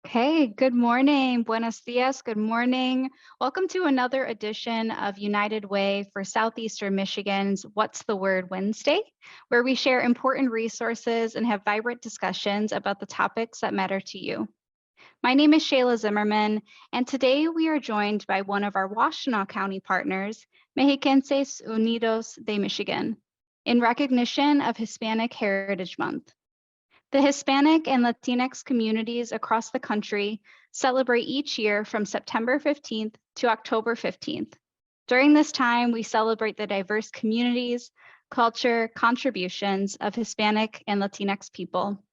Okay, good morning. Buenos dias. Good morning. Welcome to another edition of United Way for Southeastern Michigan's What's the Word Wednesday, where we share important resources and have vibrant discussions about the topics that matter to you. My name is Shayla Zimmerman, and today we are joined by one of our Washtenaw County partners, Mexiquenses Unidos de Michigan, in recognition of Hispanic Heritage Month. The Hispanic and Latinx communities across the country celebrate each year from September 15th to October 15th. During this time, we celebrate the diverse communities, culture, contributions of Hispanic and Latinx people.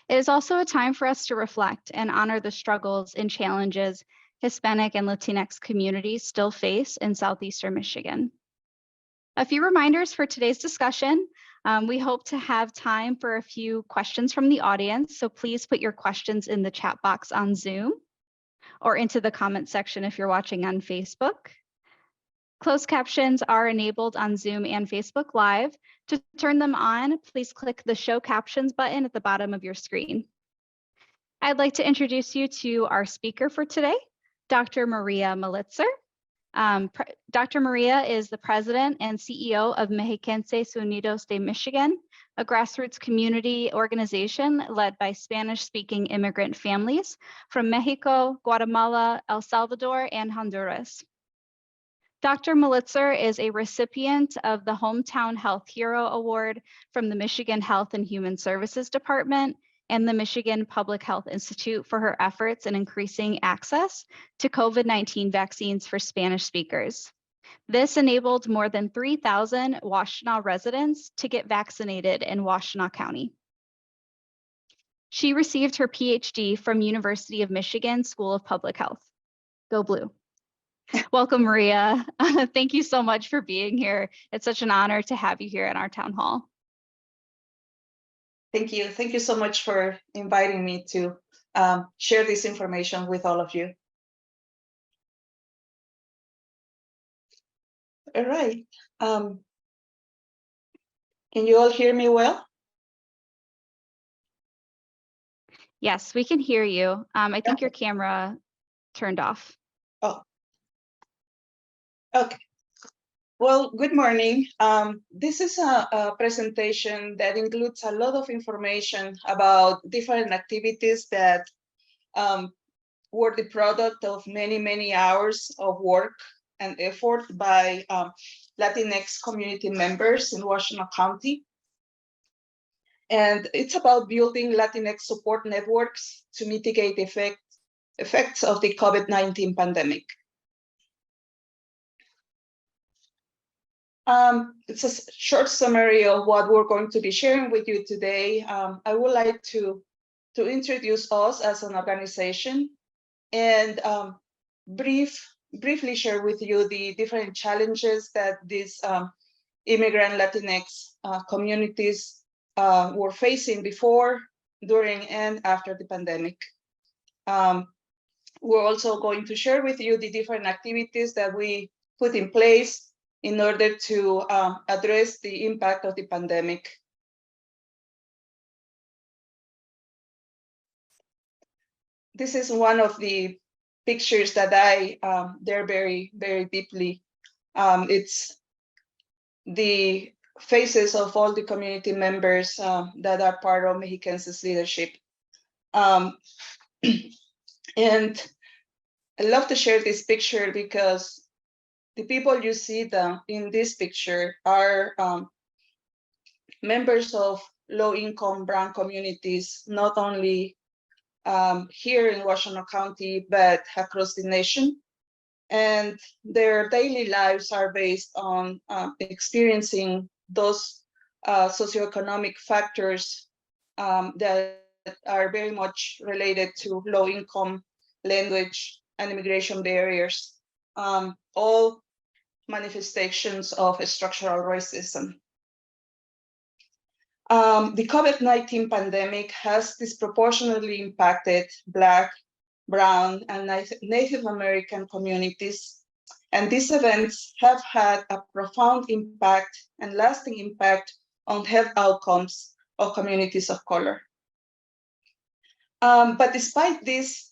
It is also a time for us to reflect and honor the struggles and challenges Hispanic and Latinx communities still face in Southeastern Michigan. A few reminders for today's discussion. We hope to have time for a few questions from the audience, so please put your questions in the chat box on Zoom or into the comment section if you're watching on Facebook. Closed captions are enabled on Zoom and Facebook Live. To turn them on, please click the Show Captions button at the bottom of your screen. I'd like to introduce you to our speaker for today, Dr. Maria Militzer. Dr. Maria is the president and CEO of Mexiquenses Unidos de Michigan, a grassroots community organization led by Spanish-speaking immigrant families from Mexico, Guatemala, El Salvador, and Honduras. Dr. Militzer is a recipient of the Hometown Health Hero Award from the Michigan Health and Human Services Department and the Michigan Public Health Institute for her efforts in increasing access to COVID-19 vaccines for Spanish speakers. This enabled more than 3,000 Washtenaw residents to get vaccinated in Washtenaw County. She received her PhD from University of Michigan School of Public Health. Go Blue. Welcome, Maria. Thank you so much for being here. It's such an honor to have you here at our town hall. Thank you. Thank you so much for inviting me to share this information with all of you. All right. Can you all hear me well? Yes, we can hear you. I think your camera turned off. Oh. Okay. Well, good morning. This is a presentation that includes a lot of information about different activities that were the product of many, many hours of work and effort by Latinx community members in Washtenaw County. And it's about building Latinx support networks to mitigate the effects of the COVID-19 pandemic. It's a short summary of what we're going to be sharing with you today. I would like to introduce us as an organization and briefly share with you the different challenges that these immigrant Latinx communities were facing before, during, and after the pandemic. We're also going to share with you the different activities that we put in place in order to address the impact of the pandemic. This is one of the pictures that they're very, very deeply. It's the faces of all the community members that are part of Mexiquenses leadership. And I love to share this picture because the people you see in this picture are members of low-income brown communities, not only here in Washtenaw County, but across the nation. And their daily lives are based on experiencing those socioeconomic factors that are very much related to low-income, language, and immigration barriers. All manifestations of structural racism. The COVID-19 pandemic has disproportionately impacted Black, Brown, and Native American communities, and these events have had a profound impact and lasting impact on health outcomes of communities of color. But despite these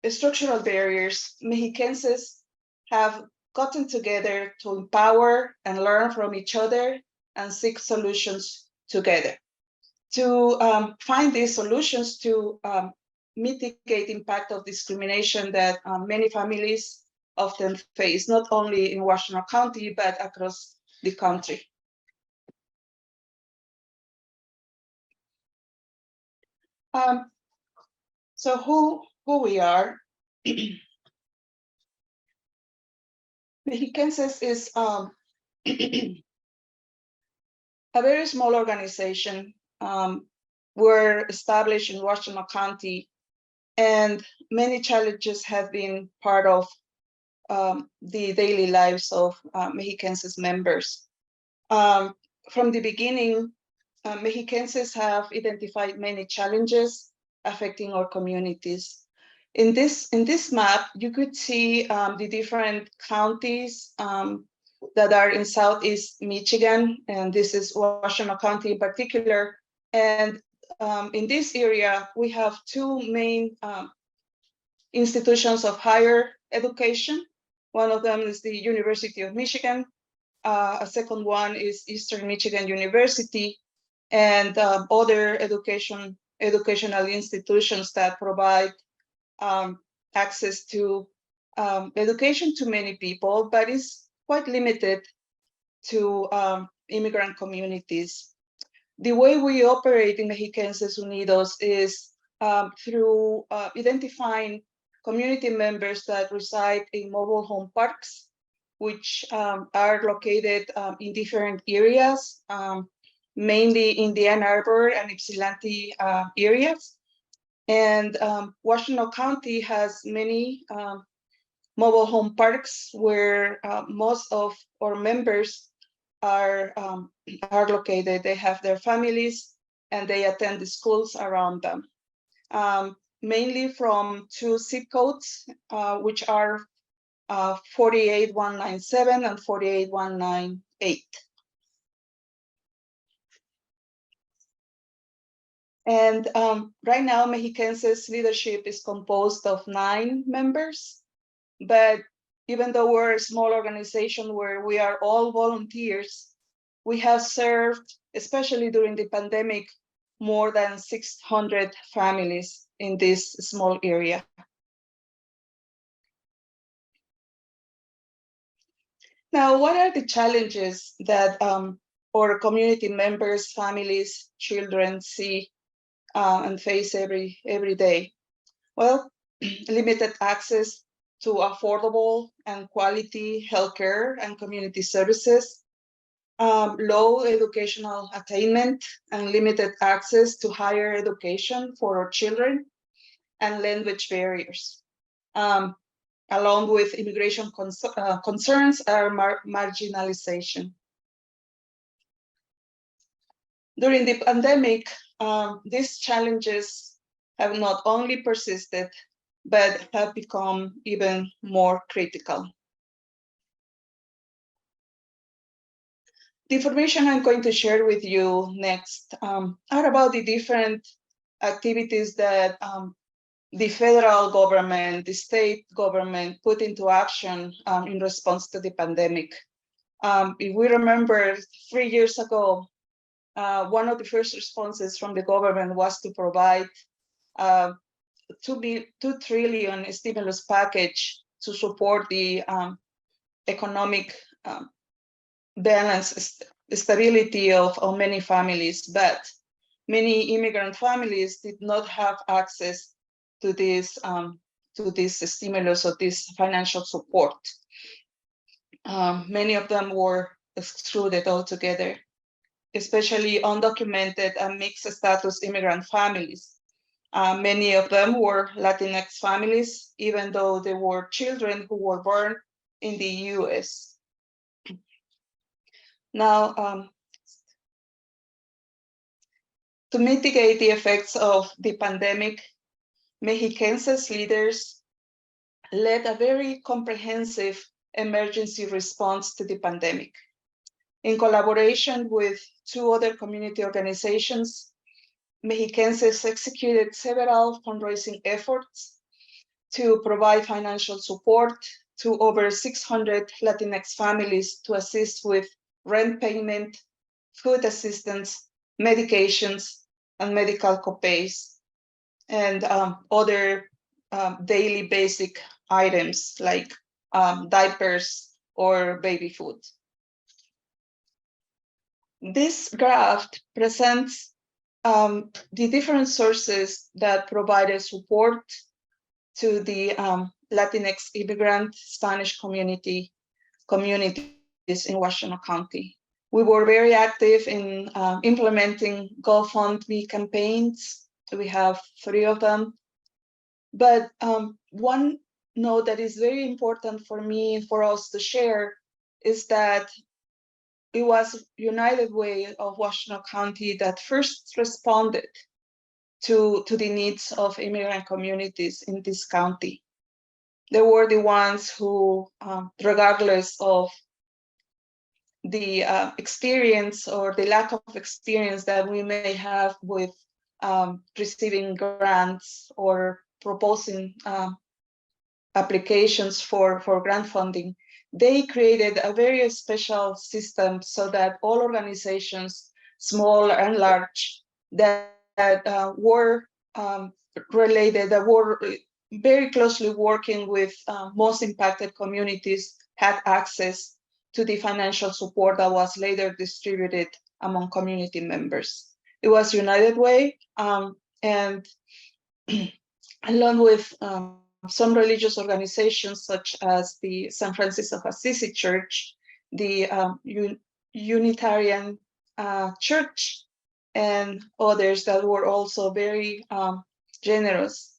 structural barriers, Mexiquenses have gotten together to empower and learn from each other and seek solutions together. To find these solutions to mitigate impact of discrimination that many families often face, not only in Washington County, but across the country. So who we are? Mexiquenses is a very small organization. We're established in Washington County, and many challenges have been part of the daily lives of Mexiquenses members. From the beginning, Mexiquenses have identified many challenges affecting our communities. In this map, you could see the different counties that are in Southeast Michigan, and this is Washington County in particular. And in this area, we have two main institutions of higher education. One of them is the University of Michigan. A second one is Eastern Michigan University, and other educational institutions that provide access to education to many people, but is quite limited to immigrant communities. The way we operate in Mexiquenses Unidos is through identifying community members that reside in mobile home parks, which are located in different areas, mainly in the Ann Arbor and Ypsilanti areas. And Washington County has many mobile home parks where most of our members are located. They have their families and they attend the schools around them. Mainly from two zip codes, which are 48197 and 48198. And right now, Mexiquenses leadership is composed of 9 members, but even though we're a small organization where we are all volunteers, we have served, especially during the pandemic, more than 600 families in this small area. Now, what are the challenges that our community members, families, children see and face every day? Well, limited access to affordable and quality healthcare and community services, low educational attainment and limited access to higher education for our children, and language barriers, along with immigration concerns are marginalization. During the pandemic, these challenges have not only persisted, but have become even more critical. The information I'm going to share with you next are about the different activities that the federal government, the state government put into action in response to the pandemic. If we remember 3 years ago, one of the first responses from the government was to provide $2 trillion stimulus package to support the economic balance, stability of many families, but many immigrant families did not have access to this stimulus or this financial support. Many of them were excluded altogether, especially undocumented and mixed status immigrant families. Many of them were Latinx families, even though they were children who were born in the US. Now, to mitigate the effects of the pandemic, Mexiquenses leaders led a very comprehensive emergency response to the pandemic. In collaboration with 2 other community organizations, Mexiquenses executed several fundraising efforts to provide financial support to over 600 Latinx families to assist with rent payment, food assistance, medications, and medical copays, and other daily basic items like diapers or baby food. This graph presents the different sources that provided support to the Latinx immigrant Spanish communities in Washington County. We were very active in implementing GoFundMe campaigns. We have 3 of them. But one note that is very important for me, for us to share, is that it was United Way of Washington County that first responded to the needs of immigrant communities in this county. They were the ones who, regardless of the experience or the lack of experience that we may have with receiving grants or proposing applications for grant funding, they created a very special system so that all organizations, small and large, that were related, that were very closely working with most impacted communities, had access to the financial support that was later distributed among community members. It was United Way, and along with some religious organizations such as the San Francis of Assisi Church, the Unitarian Church, and others that were also very generous.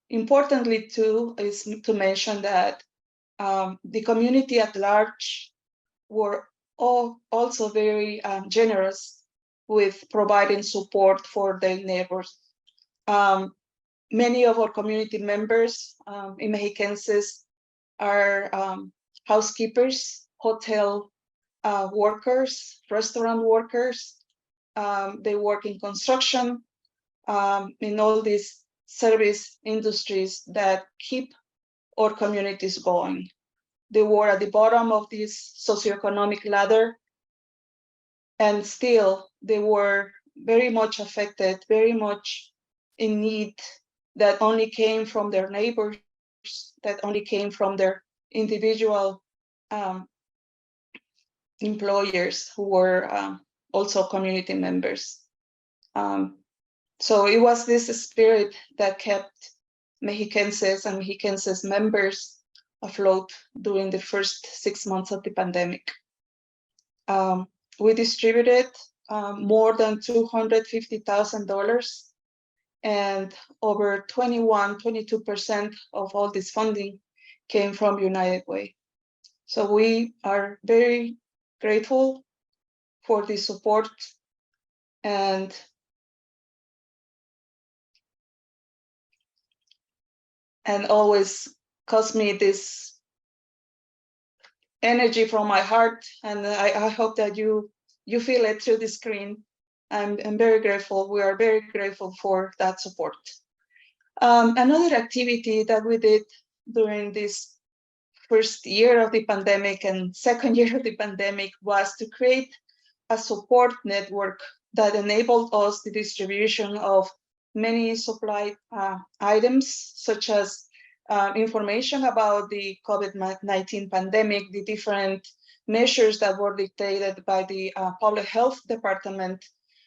Importantly, too, is to mention that the community at large were all also very generous with providing support for their neighbors. Many of our community members in Mexiquenses are housekeepers, hotel workers, restaurant workers. They work in construction, in all these service industries that keep our communities going. They were at the bottom of this socioeconomic ladder, and still they were very much affected, very much in need, that only came from their neighbors, that only came from their individual employers who were also community members. So it was this spirit that kept Mexiquenses and Mexiquenses members afloat during the first 6 months of the pandemic. We distributed more than $250,000, and over 22% of all this funding came from United Way. So we are very grateful for the support, and always caused me this energy from my heart, and I hope that you feel it through the screen. I'm very grateful. We are very grateful for that support. Another activity that we did during this first year of the pandemic and second year of the pandemic was to create a support network that enabled us the distribution of many supply items, such as information about the COVID-19 pandemic, the different measures that were dictated by the public health department,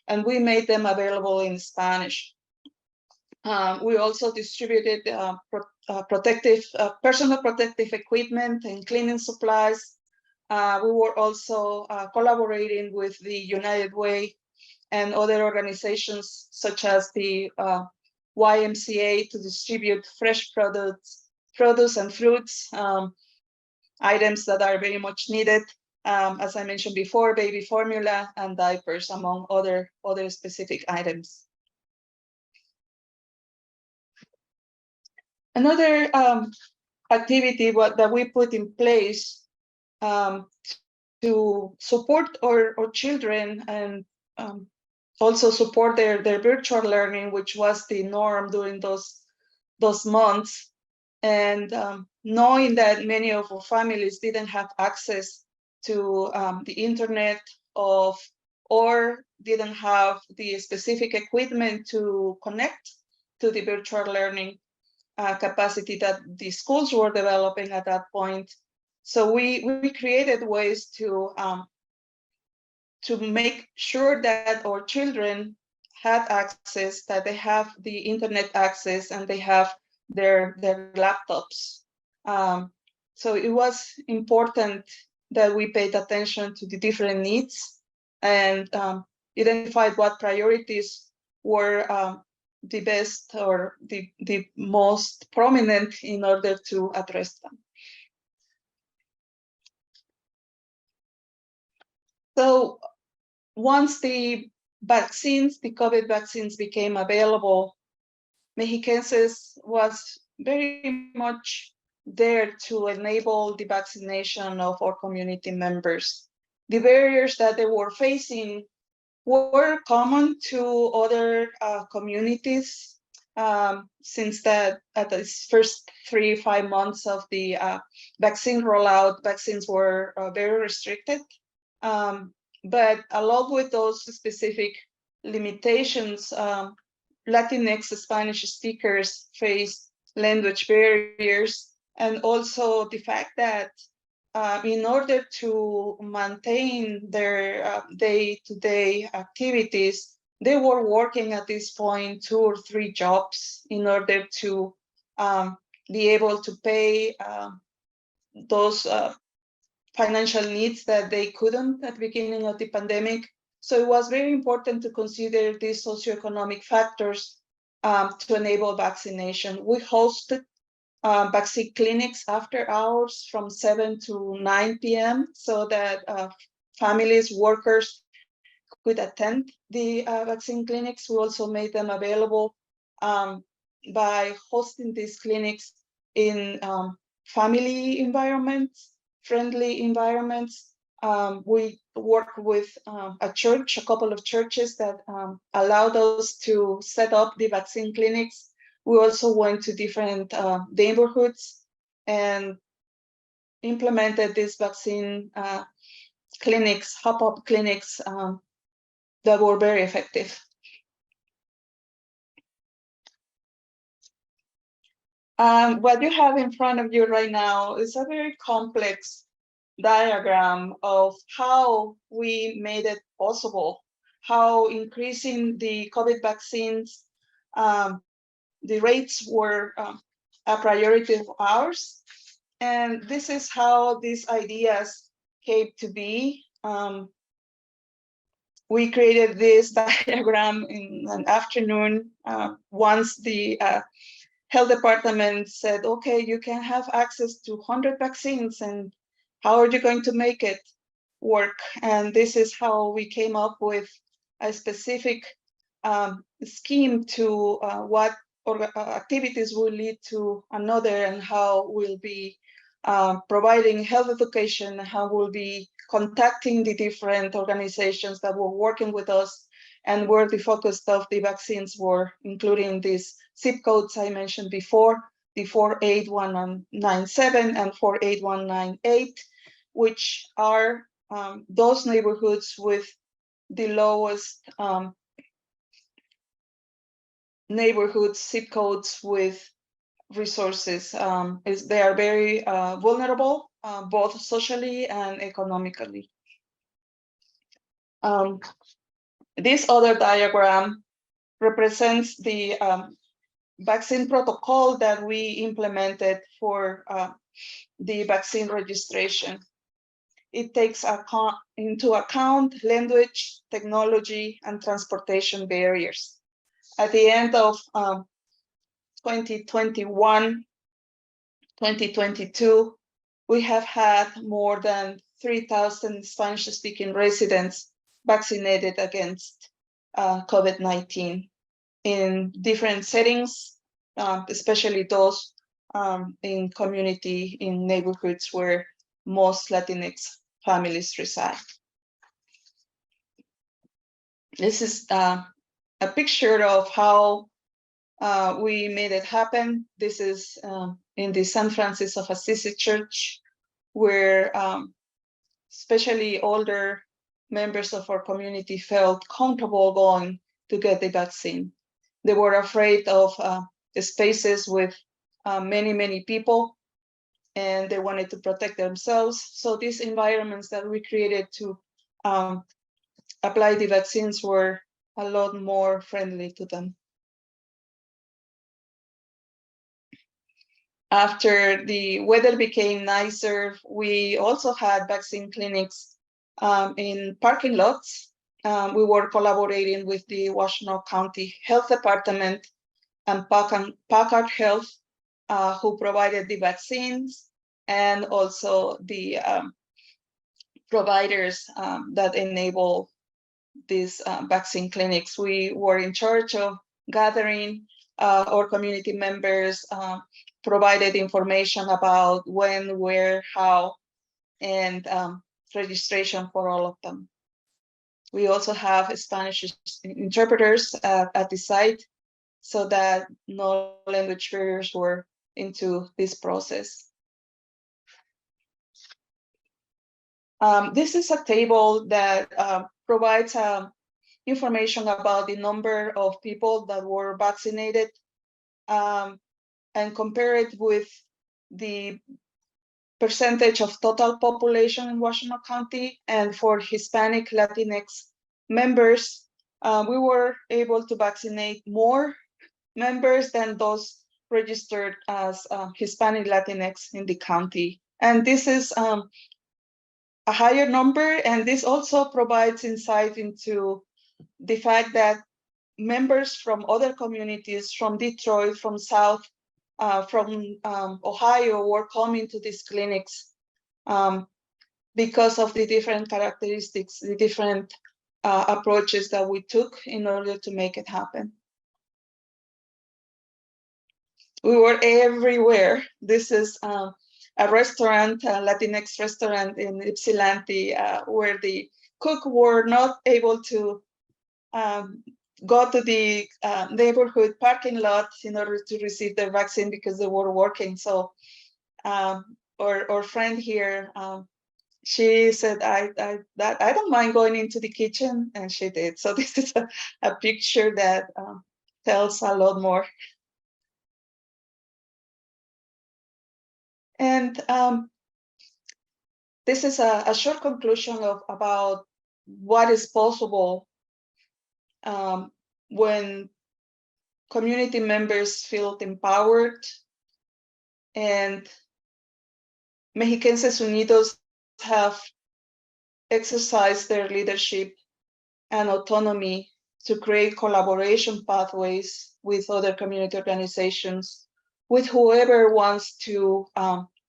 and we made them available in Spanish. We also distributed personal protective equipment and cleaning supplies. We were also collaborating with the United Way and other organizations such as the YMCA to distribute fresh produce and fruits, items that are very much needed. As I mentioned before, baby formula and diapers, among other specific items. Another activity that we put in place to support our children and also support their virtual learning, which was the norm during those months. And knowing that many of our families didn't have access to the internet or didn't have the specific equipment to connect to the virtual learning capacity that the schools were developing at that point. So we created ways to make sure that our children had access, that they have the internet access, and they have their laptops. So it was important that we paid attention to the different needs and identified what priorities were the best or the most prominent in order to address them. So once the COVID vaccines became available, Mexiquenses was very much there to enable the vaccination of our community members. The barriers that they were facing were common to other communities since that at the first 3-5 months of the vaccine rollout, vaccines were very restricted. But along with those specific limitations, Latinx Spanish speakers face language barriers, and also the fact that in order to maintain their day-to-day activities, they were working at this point 2 or 3 jobs in order to be able to pay those financial needs that they couldn't at the beginning of the pandemic. So it was very important to consider these socioeconomic factors to enable vaccination. We hosted vaccine clinics after hours from 7 to 9 p.m. so that families, workers could attend the vaccine clinics. We also made them available by hosting these clinics in family environments, friendly environments. We work with a couple of churches that allowed us to set up the vaccine clinics. We also went to different neighborhoods and implemented these vaccine clinics, hop-up clinics that were very effective. What you have in front of you right now is a very complex diagram of how we made it possible, how increasing the COVID vaccines, the rates were a priority of ours. And this is how these ideas came to be. We created this diagram in an afternoon once the health department said, okay, you can have access to 100 vaccines, and how are you going to make it work? And this is how we came up with a specific scheme to what activities will lead to another, and how we'll be providing health education, how we'll be contacting the different organizations that were working with us, and where the focus of the vaccines were, including these zip codes I mentioned before, the 48197 and 48198, which are those neighborhoods with the lowest neighborhoods, zip codes with resources. They are very vulnerable, both socially and economically. This other diagram represents the vaccine protocol that we implemented for the vaccine registration. It takes into account language, technology, and transportation barriers. At the end of 2021, 2022, we have had more than 3,000 Spanish-speaking residents vaccinated against COVID-19 in different settings, especially those in community, in neighborhoods where most Latinx families reside. This is a picture of how we made it happen. This is in the San Francis of Assisi Church, where especially older members of our community felt comfortable going to get the vaccine. They were afraid of spaces with many people, and they wanted to protect themselves. So these environments that we created to apply the vaccines were a lot more friendly to them. After the weather became nicer, we also had vaccine clinics in parking lots. We were collaborating with the Washtenaw County Health Department and Packard Health, who provided the vaccines, and also the providers that enable these vaccine clinics. We were in charge of gathering our community members, provided information about when, where, how, and registration for all of them. We also have Spanish interpreters at the site so that no language barriers were into this process. This is a table that provides information about the number of people that were vaccinated and compare it with the percentage of total population in Washtenaw County. And for Hispanic Latinx members, we were able to vaccinate more members than those registered as Hispanic Latinx in the county. And this is a higher number, and this also provides insight into the fact that members from other communities, from Detroit, from South, from Ohio, were coming to these clinics because of the different characteristics, the different approaches that we took in order to make it happen. We were everywhere. This is a restaurant, a Latinx restaurant in Ypsilanti, where the cook were not able to go to the neighborhood parking lot in order to receive their vaccine because they were working. So our friend here, she said, I don't mind going into the kitchen, and she did. So this is a picture that tells a lot more. And this is a short conclusion of about what is possible when community members feel empowered and Mexiquenses Unidos have exercised their leadership and autonomy to create collaboration pathways with other community organizations, with whoever wants to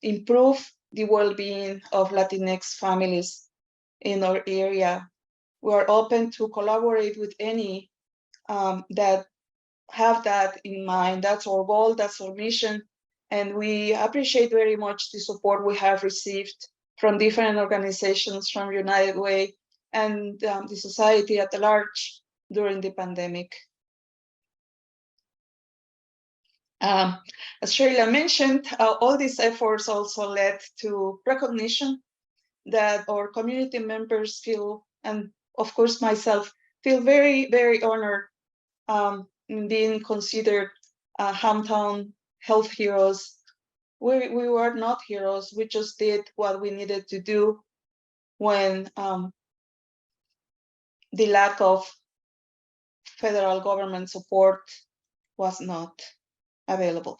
improve the well-being of Latinx families in our area. We are open to collaborate with any that have that in mind. That's our goal, that's our mission. And we appreciate very much the support we have received from different organizations, from United Way and the society at large during the pandemic. As Sheila mentioned, all these efforts also led to recognition that our community members feel, and of course myself, feel very honored in being considered hometown health heroes. We were not heroes, we just did what we needed to do when the lack of federal government support was not available.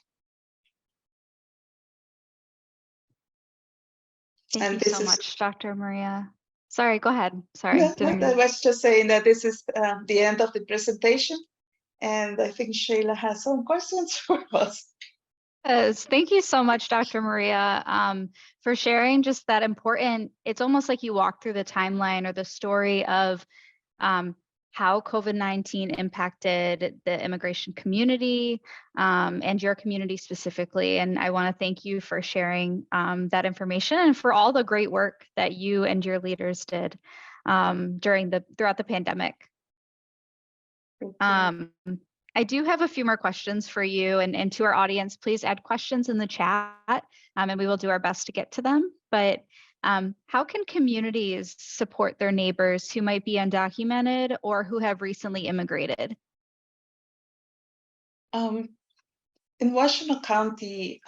Thank you so much, Dr. Maria. Sorry, go ahead. Sorry. I was just saying that this is the end of the presentation, and I think Sheila has some questions for us. Yes, thank you so much, Dr. Maria, for sharing just that important, it's almost like you walk through the timeline or the story of how COVID-19 impacted the immigration community and your community specifically. And I want to thank you for sharing that information and for all the great work that you and your leaders did throughout the pandemic. I do have a few more questions for you and to our audience. Please add questions in the chat, and we will do our best to get to them. But how can communities support their neighbors who might be undocumented or who have recently immigrated? In Washington County,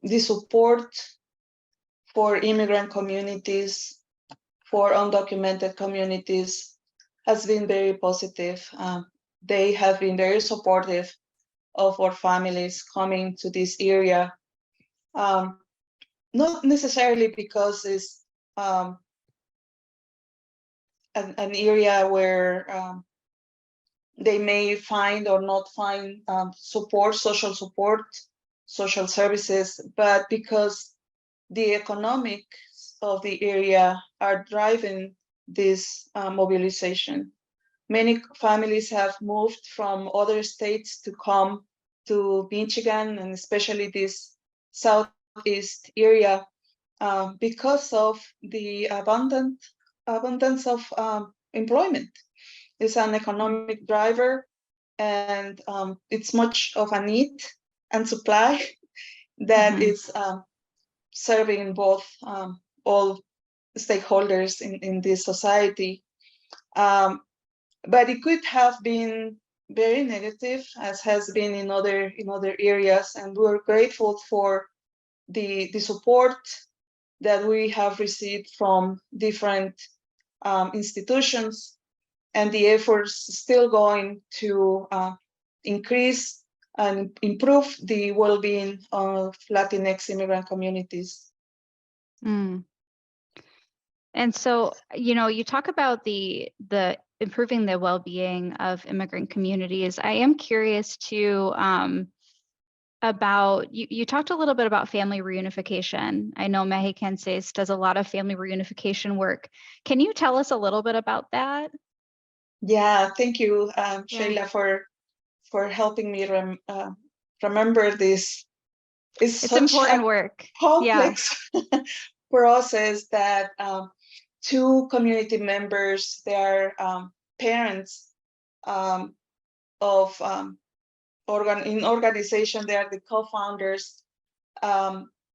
the support for immigrant communities, for undocumented communities, has been very positive. They have been very supportive of our families coming to this area. Not necessarily because it's an area where they may find or not find support, social services, but because the economics of the area are driving this mobilization. Many families have moved from other states to come to Michigan, and especially this southeast area, because of the abundance of employment. It's an economic driver, and it's much of a need and supply that is serving both all stakeholders in this society. But it could have been very negative, as has been in other areas, and we're grateful for the support that we have received from different institutions, and the efforts still going to increase and improve the well-being of Latinx immigrant communities. Mm. And so, you talk about the improving the well-being of immigrant communities. I am curious too about you talked a little bit about family reunification. I know Mexiquenses does a lot of family reunification work. Can you tell us a little bit about that? Yeah, thank you, Sheila, for helping me remember this. It's such important a work. complex process that two community members, they are parents of in organization. They are the co-founders.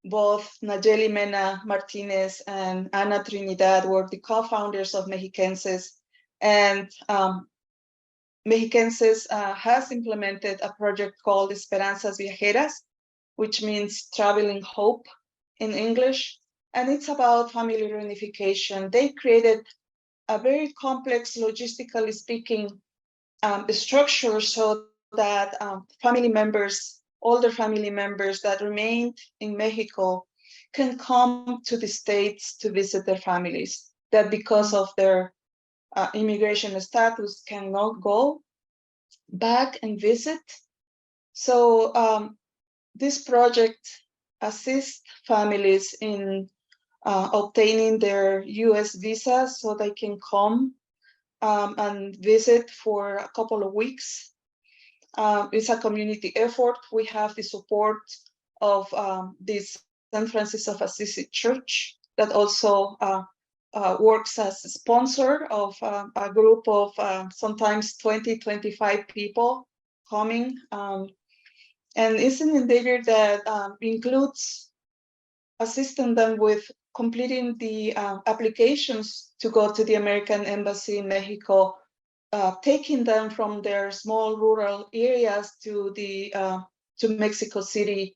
Both Nayeli Mena Martinez and Ana Trinidad were the co-founders of Mexiquenses, and Mexiquenses has implemented a project called Esperanzas Viajeras, which means traveling hope in English, and it's about family reunification. They created a very complex, logistically speaking, structure so that family members, older family members that remained in Mexico, can come to the States to visit their families, that because of their immigration status cannot go back and visit. So this project assists families in obtaining their US visas so they can come and visit for a couple of weeks. It's a community effort. We have the support of this St. Francis of Assisi Church that also works as a sponsor of a group of sometimes 20, 25 people coming. And it's an endeavor that includes assisting them with completing the applications to go to the American Embassy in Mexico, taking them from their small rural areas to Mexico City,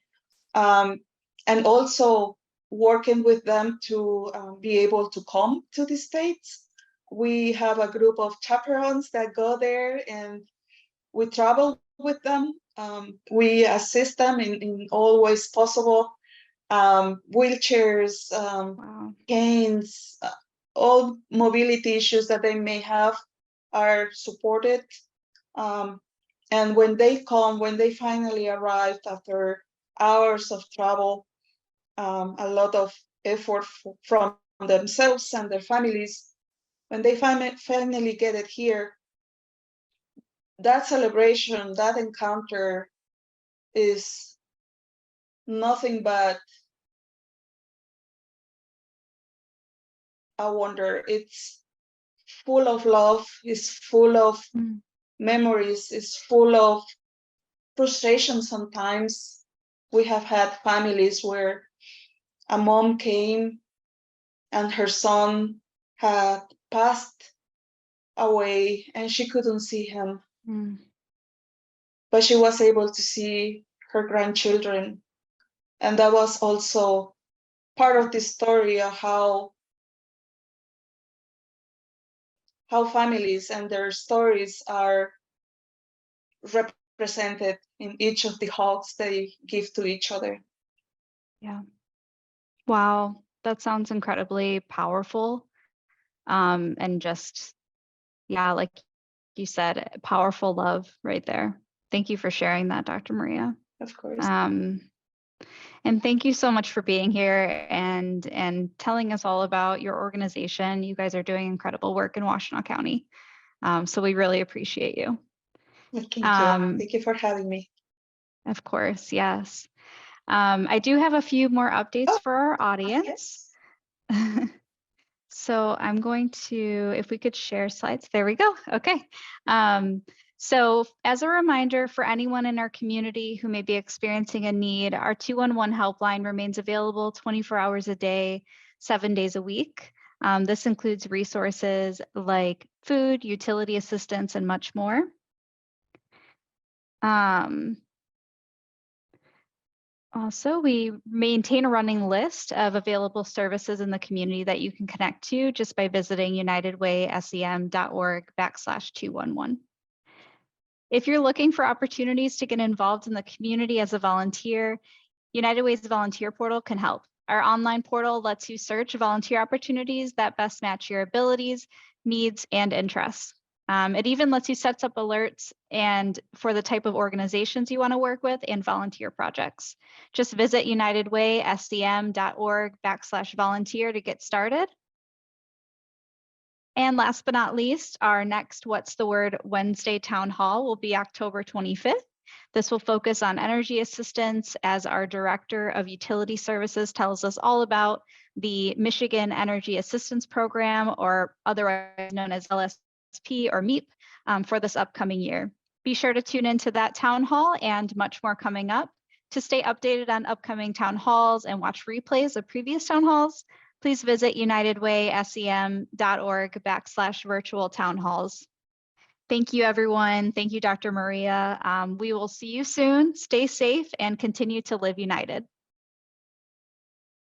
and also working with them to be able to come to the States. We have a group of chaperones that go there, and we travel with them. We assist them in all ways possible. Wheelchairs, canes, all mobility issues that they may have are supported. And when they come, when they finally arrive after hours of travel, a lot of effort from themselves and their families, when they finally get it here, that celebration, that encounter is nothing but a wonder. It's full of love, it's full of memories is full of frustration sometimes. We have had families where a mom came and her son had passed away and she couldn't see him, but she was able to see her grandchildren. And that was also part of the story of how families and their stories are represented in each of the hugs they give to each other. Yeah. Wow, that sounds incredibly powerful. And just, yeah, like you said, powerful love right there. Thank you for sharing that, Dr. Maria. Of course. And thank you so much for being here and telling us all about your organization. You guys are doing incredible work in Washtenaw County. So we really appreciate you. Thank you. Thank you for having me. Of course, yes. I do have a few more updates for our audience. Yes. So I'm going to, if we could share slides, there we go. Okay. So as a reminder for anyone in our community who may be experiencing a need, our 211 helpline remains available 24 hours a day, 7 days a week. This includes resources like food, utility assistance, and much more. Also, we maintain a running list of available services in the community that you can connect to just by visiting unitedwaysem.org/211. If you're looking for opportunities to get involved in the community as a volunteer, United Way's volunteer portal can help. Our online portal lets you search volunteer opportunities that best match your abilities, needs, and interests. It even lets you set up alerts and for the type of organizations you want to work with and volunteer projects. Just visit unitedwaysem.org/volunteer to get started. And last but not least, our next What's the Word Wednesday Town Hall will be October 25th. This will focus on energy assistance as our Director of Utility Services tells us all about the Michigan Energy Assistance Program, or otherwise known as LSP or MEAP, for this upcoming year. Be sure to tune into that town hall and much more coming up. To stay updated on upcoming town halls and watch replays of previous town halls, please visit unitedwaysem.org/virtual town halls. Thank you, everyone. Thank you, Dr. Maria. We will see you soon. Stay safe and continue to live united.